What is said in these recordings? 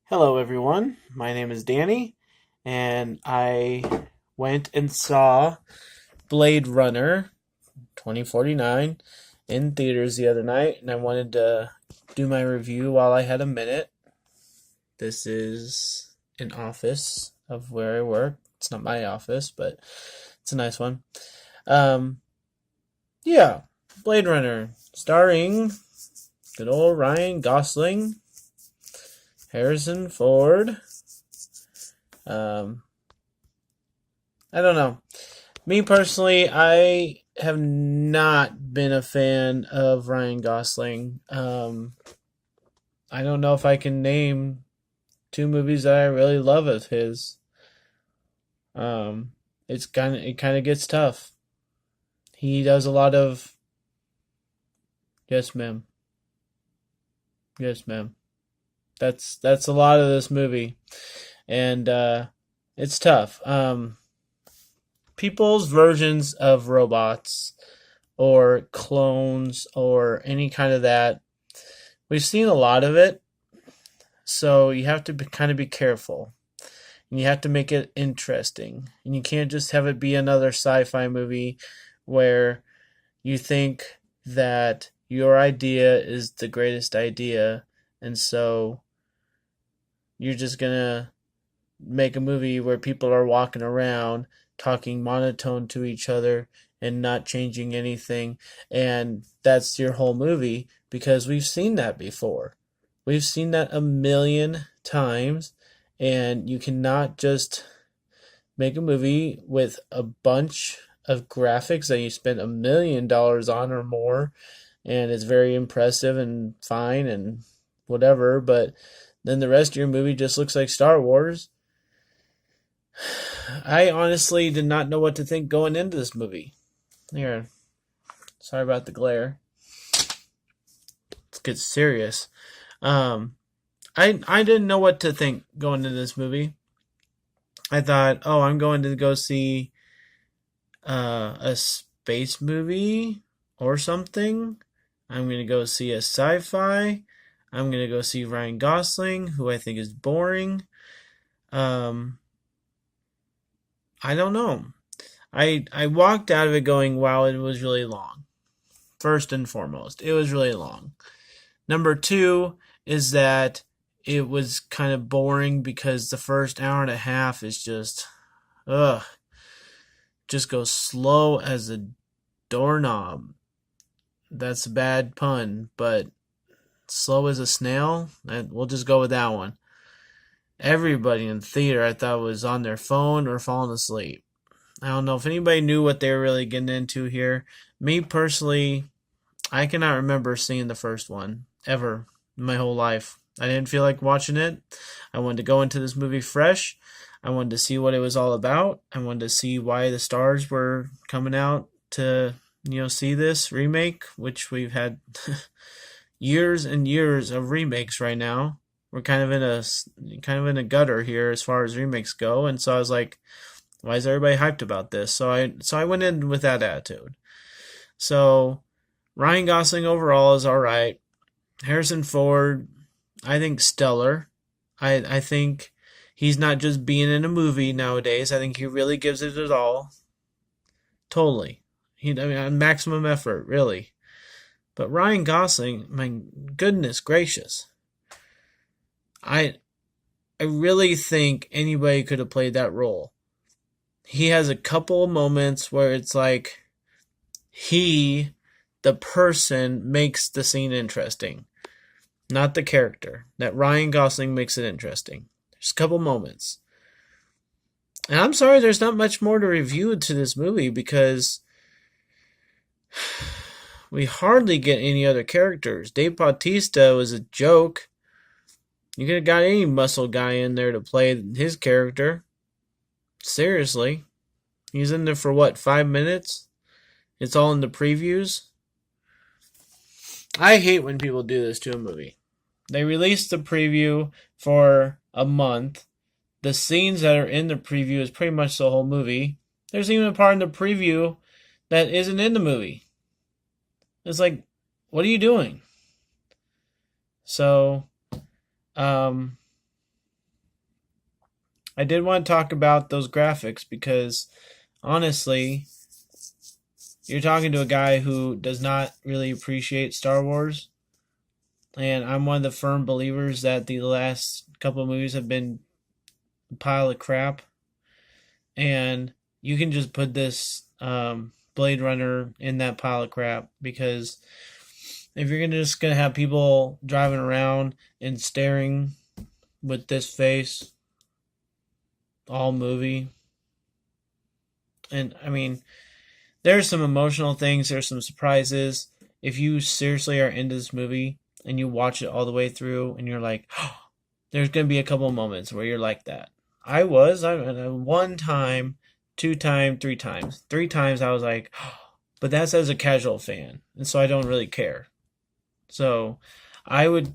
Hello, everyone. My name is Danny, and I went and saw Blade Runner 2049 in theaters the other night, and I wanted to do my review while I had a minute. This is an office of where I work. It's not my office, but it's a nice one. Um, yeah, Blade Runner, starring good old Ryan Gosling, Harrison Ford. Um, I don't know. Me personally, I have not been a fan of Ryan Gosling. I don't know if I can name two movies that I really love of his. Um, it kind of gets tough. He does a lot of yes, ma'am, yes, ma'am. That's a lot of this movie, and it's tough. People's versions of robots or clones or any kind of that. We've seen a lot of it, so you have to kind of be careful. And you have to make it interesting. And you can't just have it be another sci fi movie where you think that your idea is the greatest idea, and so you're just gonna make a movie where people are walking around talking monotone to each other and not changing anything, and that's your whole movie because we've seen that before. We've seen that a million times, and you cannot just make a movie with a bunch of graphics that you spent $1 million on or more, and it's very impressive and fine and whatever, but then the rest of your movie just looks like Star Wars. I honestly did not know what to think going into this movie. Here, sorry about the glare. Let's get serious. I didn't know what to think going into this movie. I thought, oh, I'm going to go see a space movie or something. I'm going to go see a sci-fi. I'm going to go see Ryan Gosling, who I think is boring. Um, I don't know. I walked out of it going, wow, it was really long. First and foremost, it was really long. Number two is that it was kind of boring because the first hour and a half is ugh, just goes slow as a doorknob. That's a bad pun, but slow as a snail, we'll just go with that one. Everybody in the theater I thought was on their phone or falling asleep. I don't know if anybody knew what they were really getting into here. Me personally, I cannot remember seeing the first one ever in my whole life. I didn't feel like watching it. I wanted to go into this movie fresh. I wanted to see what it was all about. I wanted to see why the stars were coming out to, see this remake, which we've had years and years of remakes right now. We're kind of in a gutter here as far as remakes go, and so I was like, why is everybody hyped about this? So I went in with that attitude. So Ryan Gosling overall is all right. Harrison Ford, I think stellar. I think he's not just being in a movie nowadays. I think he really gives it all. Totally. Maximum effort, really. But Ryan Gosling, my goodness gracious. I I really think anybody could have played that role. He has a couple of moments where it's like he, the person, makes the scene interesting, not the character. That Ryan Gosling makes it interesting. There's a couple moments. And I'm sorry there's not much more to review to this movie because we hardly get any other characters. Dave Bautista was a joke. You could have got any muscle guy in there to play his character. Seriously. He's in there for what, 5 minutes? It's all in the previews. I hate when people do this to a movie. They release the preview for a month. The scenes that are in the preview is pretty much the whole movie. There's even a part in the preview that isn't in the movie. It's like, what are you doing? So, um, I did want to talk about those graphics because honestly, you're talking to a guy who does not really appreciate Star Wars, and I'm one of the firm believers that the last couple of movies have been a pile of crap, and you can just put this Blade Runner in that pile of crap because if you're just gonna have people driving around and staring with this face all movie, and I mean, there's some emotional things, there's some surprises. If you seriously are into this movie and you watch it all the way through and you're like, oh, there's going to be a couple moments where you're like that. One time, two times, three times. Three times I was like, oh, but that's as a casual fan. And so I don't really care. So I would,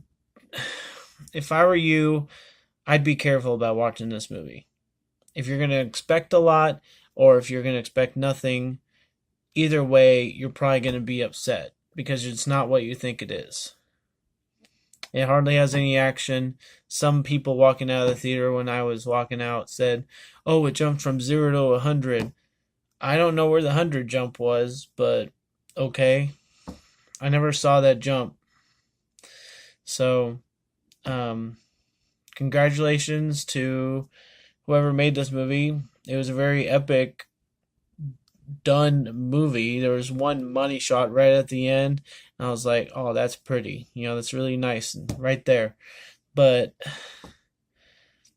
if I were you, I'd be careful about watching this movie. If you're going to expect a lot or if you're going to expect nothing, either way, you're probably going to be upset because it's not what you think it is. It hardly has any action. Some people walking out of the theater when I was walking out said, "Oh, it jumped from 0 to 100." I don't know where the 100 jump was, but okay. I never saw that jump. So, um, congratulations to whoever made this movie. It was a very epic done movie. There was one money shot right at the end, and I was like, "Oh, that's pretty. That's really nice right there." But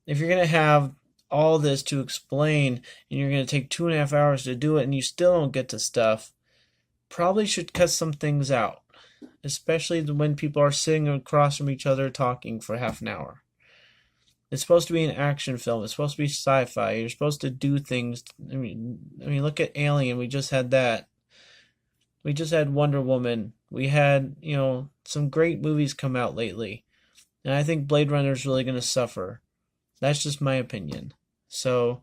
if you're gonna have all this to explain, and you're gonna take 2.5 hours to do it, and you still don't get to stuff, probably should cut some things out, especially when people are sitting across from each other talking for half an hour. It's supposed to be an action film. It's supposed to be sci-fi. You're supposed to do things. I mean, look at Alien. We just had that. We just had Wonder Woman. We had, some great movies come out lately. And I think Blade Runner is really going to suffer. That's just my opinion. So,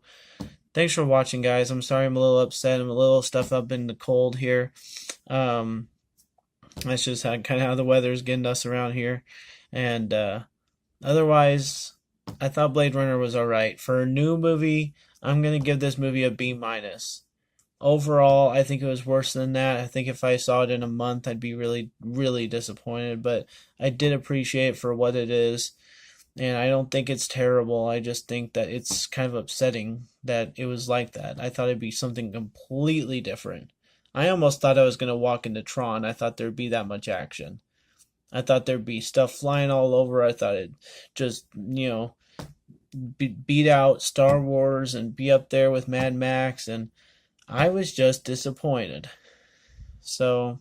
thanks for watching, guys. I'm sorry I'm a little upset. I'm a little stuffed up in the cold here. That's just kind of how the weather is getting us around here. And otherwise, I thought Blade Runner was alright. For a new movie, I'm going to give this movie a B minus. Overall, I think it was worse than that. I think if I saw it in a month, I'd be really, really disappointed. But I did appreciate it for what it is. And I don't think it's terrible. I just think that it's kind of upsetting that it was like that. I thought it'd be something completely different. I almost thought I was going to walk into Tron. I thought there'd be that much action. I thought there'd be stuff flying all over. I thought it'd just, beat out Star Wars and be up there with Mad Max. And I was just disappointed. So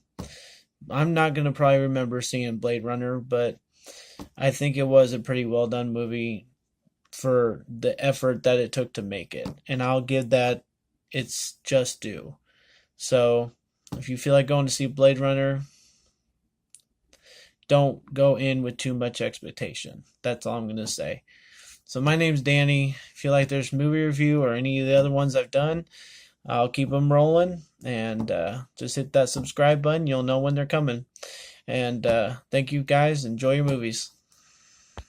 I'm not going to probably remember seeing Blade Runner, but I think it was a pretty well done movie for the effort that it took to make it. And I'll give that its just due. So if you feel like going to see Blade Runner, don't go in with too much expectation. That's all I'm going to say. So my name's Danny. If you like this movie review or any of the other ones I've done, I'll keep them rolling. And just hit that subscribe button. You'll know when they're coming. And thank you guys. Enjoy your movies.